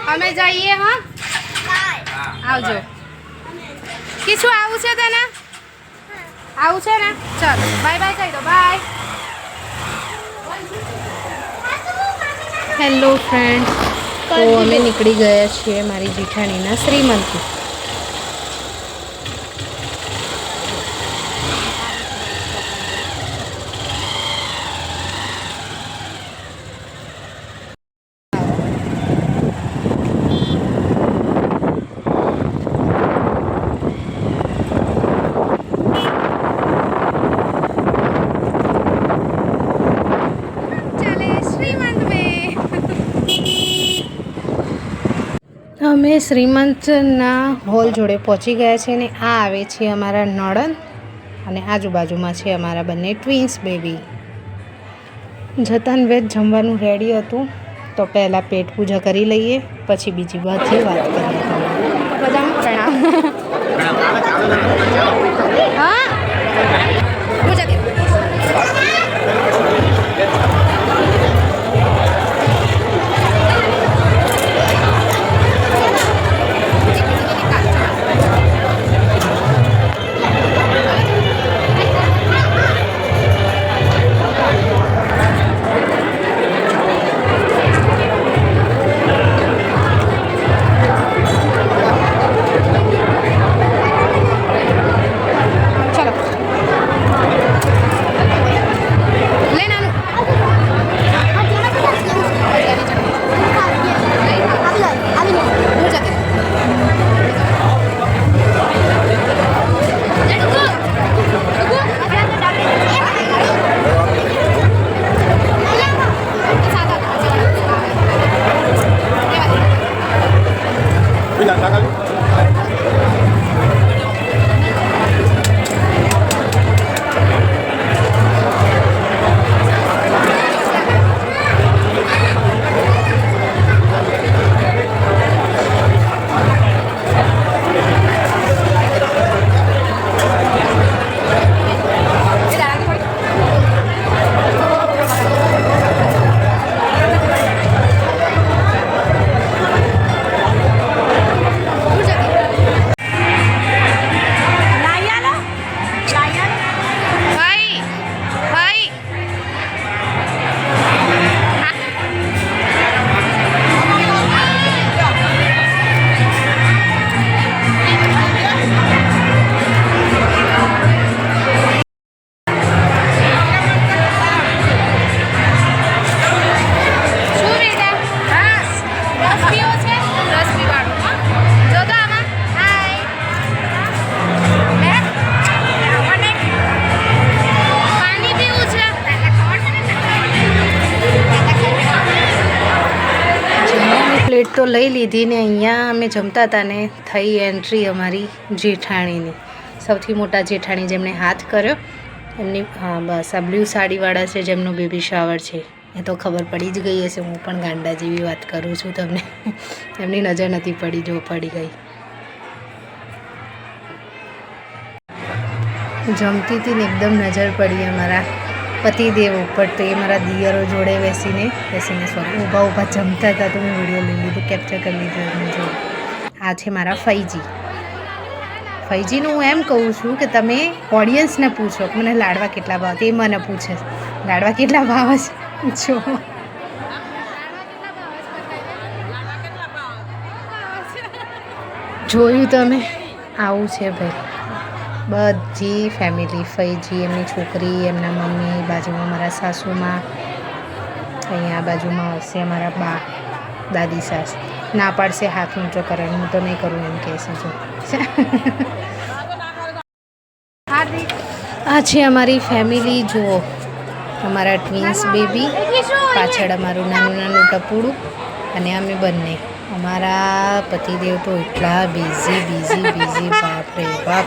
અમે જઈએ હા આવજો કિશું આવું છે તને આવું છે ને ચાલો બાય બાય કહી દો બાય હેલો ફ્રેન્ડ તો અમે નીકળી ગયા છીએ મારી જેઠાણીના શ્રીમંતથી અમે શ્રીમંતના હોલ જોડે પહોંચી ગયા છે ને આ આવે છે અમારા નણંદ અને આજુબાજુમાં છે અમારા બંને ટ્વિન્સ બેબી જતાન વેદ જમવાનું રેડી હતું તો પહેલાં પેટ પૂજા કરી લઈએ પછી બીજી બધી વાત કરીએ બધાને પ્રણામ હા પૂજા પ્લેટ તો લઈ લીધી ને અહીંયા અમે જમતા હતા ને થઈ એન્ટ્રી અમારી જેઠાણીની સૌથી મોટા જેઠાણી જેમણે હાથ કર્યો એમની હા બસ આ બ્લુ સાડીવાળા છે જેમનું બેબી શાવર છે એ તો ખબર પડી જ ગઈ હશે હું પણ ગાંડા જેવી વાત કરું છું તમને એમની નજર નથી પડી જો પડી ગઈ જમતી હતી ને એકદમ નજર પડી અમારા પતિદેવ ઉપર તો એ મારા દિયરો જોડે બેસીને સોરી ઊભા જમતા હતા તો મેં વિડીયો લઈ લીધું કેપ્ચર કરી લીધું એમને જો આ છે મારા ફઈજીનું હું એમ કહું છું કે તમે ઓડિયન્સને પૂછો કે મને લાડવા કેટલા ભાવ તે મને પૂછે લાડવા કેટલા ભાવ છે જો જોયું તમે આવું છે ભાઈ બધી ફેમિલી ફઈજી એમની છોકરી એમના મમ્મી બાજુમાં મારા સાસુમાં અહીંયા બાજુમાં હશે અમારા બા દાદી સાસ ના પાડશે હાથ ઊંચો કરવાનું હું તો નહીં કરું એમ કહેશે જો આ છે અમારી ફેમિલી જુઓ અમારા ટ્વિન્સ બેબી પાછળ અમારું નાનું ટપુડું અને અમે બંને અમારા પતિદેવ તો એટલા બિઝી બાપ રે બાપ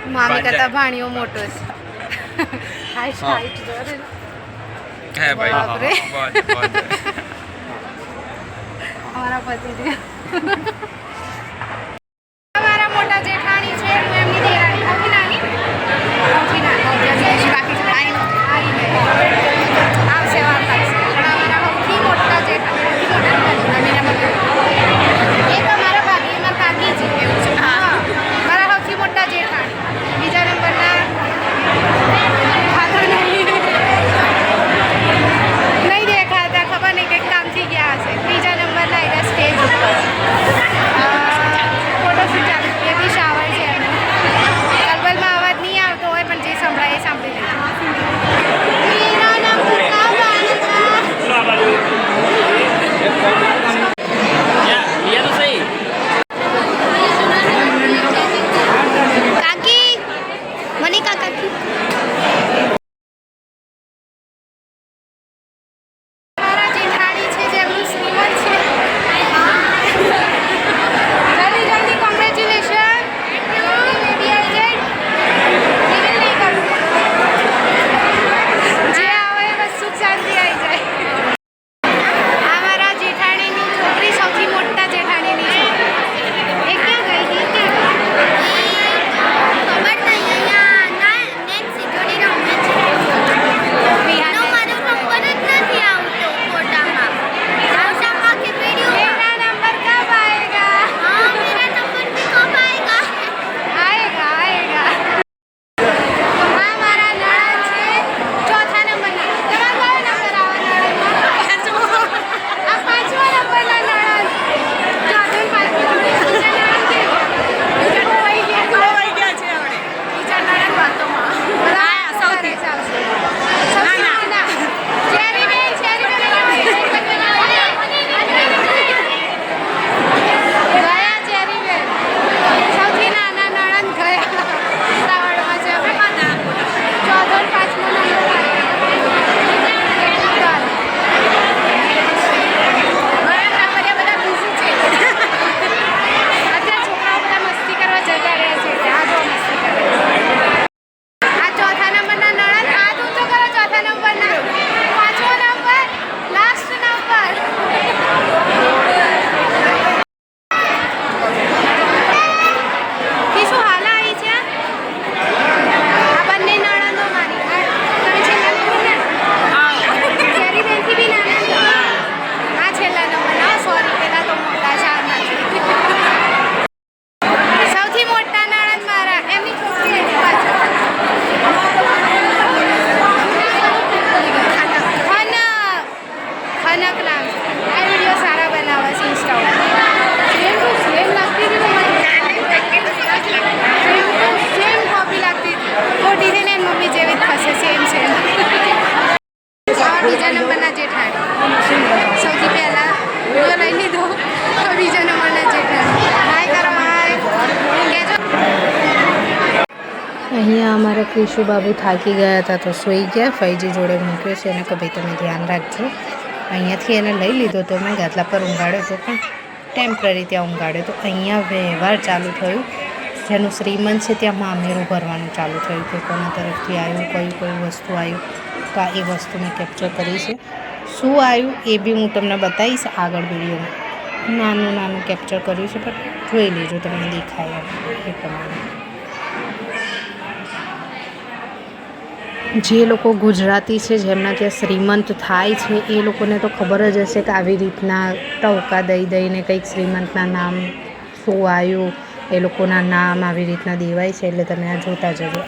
મામી કરતા ભાણીઓ મોટો છે અમારા પતિદેવ અમારા મોટા જેઠાણી છે હું એમની દેરાણી નાની અહીંયા અમારા ક્રિશુ બાબુ થાકી ગયા હતા તો સૂઈ ગયા. ફૈજી જોડે મૂક્યો છે એને કે ભાઈ તમે ધ્યાન રાખજો. અહીંયાથી એને લઈ લીધો તો મેં ગાદલા પર ઊંઘાડ્યો તો પણ ટેમ્પરરી ત્યાં ઊંઘાડ્યો તો અહીંયા વ્યવહાર ચાલુ થયું. જેનું શ્રીમંત છે ત્યાં મામેરું ભરવાનું ચાલુ થયું કે કોના તરફથી આવ્યું, કઈ વસ્તુ આવ્યું. તો આ એ વસ્તુ મેં કેપ્ચર કરી છે. શું આવ્યું એ બી હું તમને બતાવીશ આગળ વિડીયોમાં. નાનું કેપ્ચર કર્યું છે પણ જોઈ લેજો તમને દેખાય એ પ્રમાણે. જે લોકો ગુજરાતી છે જેમના ત્યાં શ્રીમંત થાય છે એ લોકોને તો ખબર જ હશે કે આવી રીતના ટવકા દઈને કંઈક શ્રીમંતના નામ શું આવ્યું એ લોકોના નામ આવી રીતના દેવાય છે. એટલે તમે આ જોતા જજો.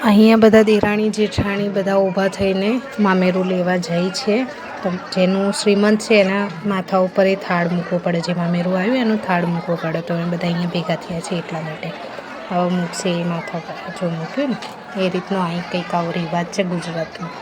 અહીંયા બધા દેરાણી જેઠાણી બધા ઊભા થઈને મામેરું લેવા જાય છે. તો જેનું શ્રીમંત છે એના માથા ઉપર એ થાળ મૂકવો પડે. જે મામેરું આવ્યું એનો થાળ મૂકવો પડે. તો અમે બધા અહીંયા ભેગા થયા છે એટલા માટે હવે મૂકશે એ માથા પર જો મૂક્યું ને એ રીતનો અહીં કંઈક આવો રિવાજ છે ગુજરાતનો.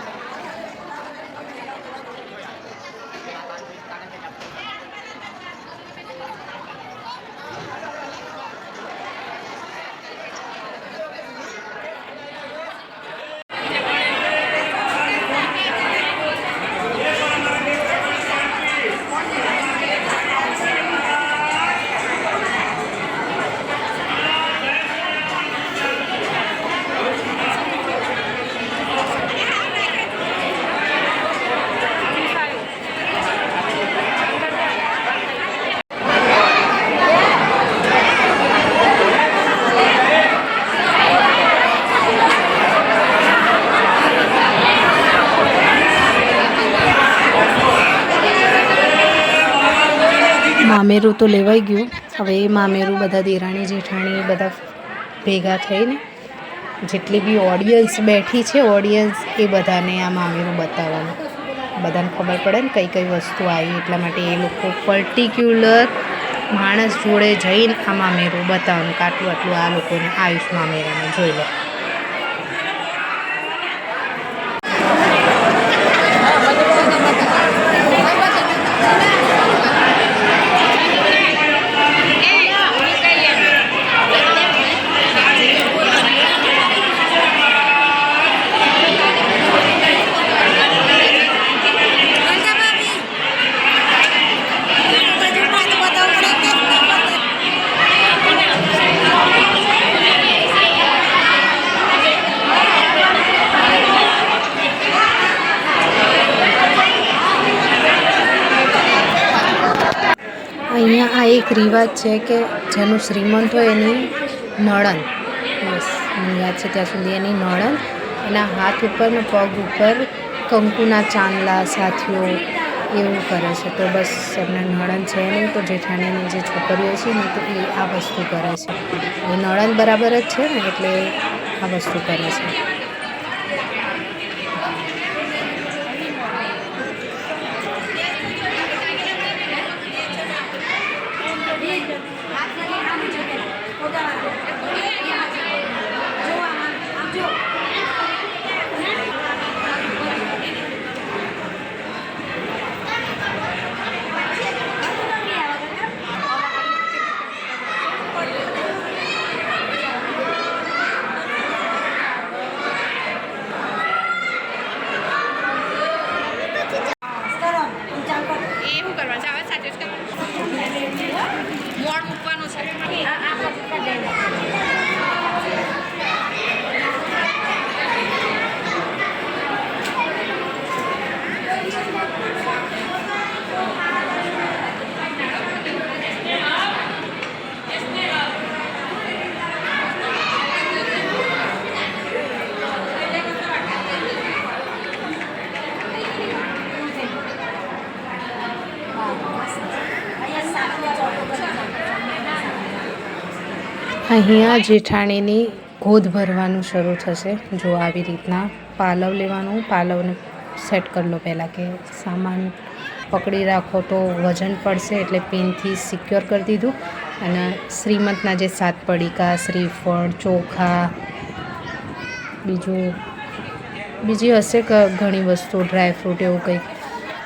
મામેરું તો લેવાઈ ગયું. હવે એ મામેરું બધા દેરાણી જેઠાણી બધા ભેગા થઈને જેટલી બી ઓડિયન્સ બેઠી છે ઓડિયન્સ એ બધાને આ મામેરું બતાવવાનું. બધાને ખબર પડે ને કઈ વસ્તુ આવી એટલા માટે એ લોકો પર્ટિક્યુલર માણસ જોડે જઈને આ મામેરું બતાવવાનું કે આટલું આ લોકોને આયુષ મામેરાને જોઈ લે. અહીંયા આ એક રિવાજ છે કે જેનું શ્રીમંત હોય એની નણંદ, બસ મને યાદ છે ત્યાં સુધી એની નણંદ એના હાથ ઉપર ને પગ ઉપર કંકુના ચાંદલા સાથીઓ એવું કરે છે. તો બસ એમના નણંદ છે નહીં તો જેઠાણીની જે છોકરીઓ છે ને તો એ આ વસ્તુ કરે છે. એ નણંદ બરાબર જ છે ને એટલે આ વસ્તુ કરે છે. Hola. અહીંયા જેઠાણીની ગોદ ભરવાનું શરૂ થશે. જો આવી રીતના પાલવ લેવાનું, પાલવને સેટ કરી લો પહેલાં કે સામાન પકડી રાખો તો વજન પડશે, એટલે પિનથી સિક્યોર કરી દીધું. અને શ્રીમંતના જે 7 પડીકા, શ્રીફળ, ચોખા, બીજી હશે કે ઘણી વસ્તુ, ડ્રાયફ્રૂટ એવું કંઈક,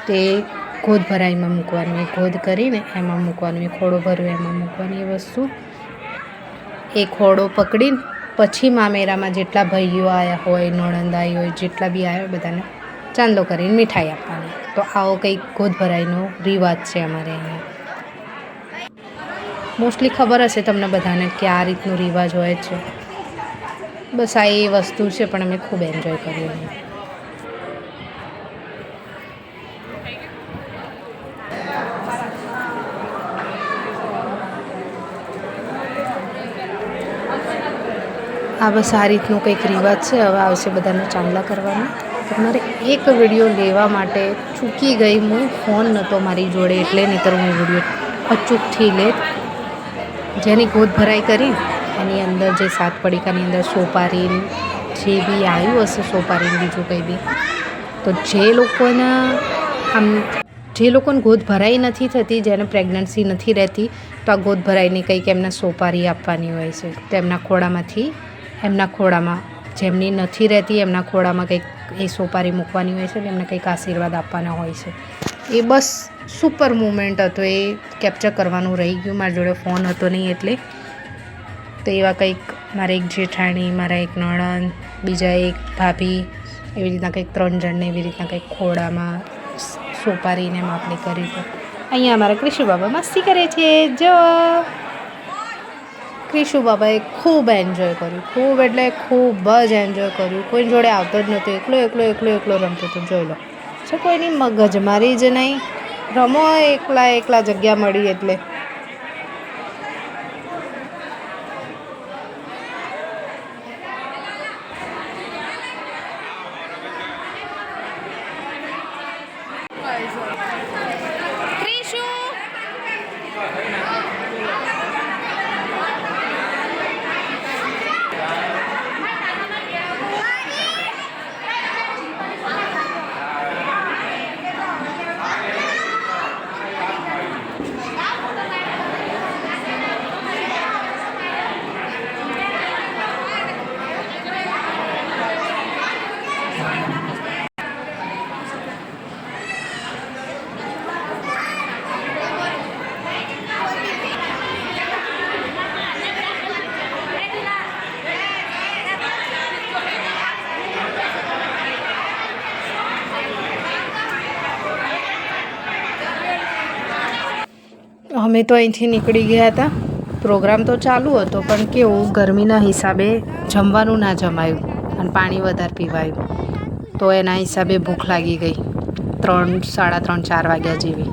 તે ગોદ ભરાઈમાં મૂકવાનું. એ ગોદ કરીને એમાં મૂકવાનું, એ ખોડો ભર્યો એમાં મૂકવાની એ વસ્તુ. એ ખોડો પકડીને પછી મામેરામાં જેટલા ભાઈઓ આવ્યા હોય, નણંદ આવી હોય, જેટલા બી આવ્યા બધાને ચાંદલો કરીને મીઠાઈ આપવાની. તો આવો કંઈક ગોદ ભરાઈનો રિવાજ છે અમારે અહીંયા. મોસ્ટલી ખબર હશે તમને બધાને કે આ રીતનું રિવાજ હોય છે. બસ આ એ વસ્તુ છે, પણ અમે ખૂબ એન્જોય કર્યું. આ બસ આ રીતનું કંઈક રિવાજ છે. હવે આવશે બધાને ચાંદલા કરવાના. તમારે એક વિડીયો લેવા માટે ચૂકી ગઈ, હું ફોન નહોતો મારી જોડે એટલે, નહીંતર હું વિડીયો અચૂકથી લે. જેની ગોદ ભરાઈ કરી એની અંદર જે 7 પડીકાની અંદર સોપારી જે બી આવ્યું હશે, સોપારી બીજું કંઈ બી, તો જે લોકોને ગોદ ભરાઈ નથી થતી, જેને પ્રેગ્નન્સી નથી રહેતી, તો આ ગોદ ભરાઈની કંઈક એમને સોપારી આપવાની હોય છે. તેમના ખોળામાં જેમની નથી રહેતી એમના ખોળામાં કંઈક એ સોપારી મૂકવાની હોય છે, એમને કંઈક આશીર્વાદ આપવાના હોય છે. એ બસ સુપર મુમેન્ટ હતો. એ કેપ્ચર કરવાનું રહી ગયું, મારી જોડે ફોન હતો નહીં એટલે. તો એવા કંઈક મારા એક જેઠાણી, મારા એક નણંદ, બીજા એક ભાભી, એવી રીતના કંઈક 3 જણને એવી રીતના કંઈક ખોળામાં સોપારીને એમ આપણે કરી. તો અહીંયા અમારા કૃષુ બાબા મસ્તી કરે છે. જો કૃષુ બાબાએ ખૂબ એન્જોય કર્યું, ખૂબ એટલે ખૂબ જ એન્જોય કર્યું. કોઈ જોડે આવતો જ નહોતો, એકલો રમતો હતો. જોઈ લો છે, કોઈની મગજમારી જ નહીં. રમો એકલા જગ્યા મળી એટલે. અમે તો અહીંથી નીકળી ગયા હતા. પ્રોગ્રામ તો ચાલુ હતો, પણ કેવું ગરમીના હિસાબે જમવાનું ના જમાયું અને પાણી વધારે પીવાયું. તો એના હિસાબે ભૂખ લાગી ગઈ 3, 3:30, 4 વાગ્યા જેવી.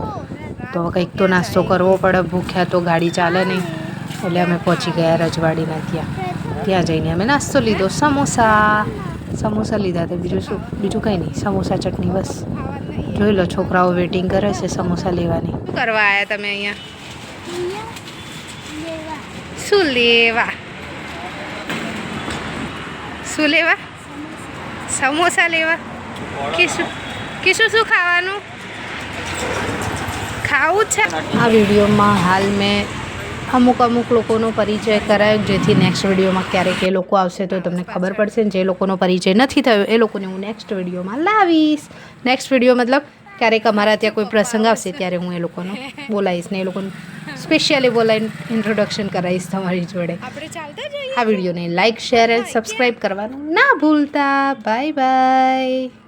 તો કંઈક તો નાસ્તો કરવો પડે, ભૂખ્યા તો ગાડી ચાલે નહીં. એટલે અમે પહોંચી ગયા રજવાડીના ત્યાં જઈને અમે નાસ્તો લીધો. સમોસા લીધા હતા. બીજું કંઈ નહીં, સમોસા ચટણી બસ. જોઈ લો છોકરાઓ વેટિંગ કરે છે સમોસા લેવાની. શું કરવા આવ્યા તમે અહીંયા? શું લેવા? સમોસા લેવા. શું ખાવાનું? ખાવું છે. આ વિડીયોમાં હાલ મેં અમુક લોકોનો પરિચય કરાયો, જેથી નેક્સ્ટ વિડીયોમાં ક્યારેક એ લોકો આવશે તો તમને ખબર પડશે. ને જે લોકોનો પરિચય નથી થયો એ લોકોને હું નેક્સ્ટ વિડીયોમાં લાવીશ. નેક્સ્ટ વિડીયો મતલબ ક્યારેક અમારા ત્યાં કોઈ પ્રસંગ આવશે ત્યારે હું એ લોકોનો બોલાવીશ ને એ લોકોને સ્પેશિયલી બોલાવીને ઇન્ટ્રોડક્શન કરાવીશ તમારી જોડે. આ વિડીયોને લાઇક, શેર અને સબસ્ક્રાઈબ કરવાનું ના ભૂલતા. બાય.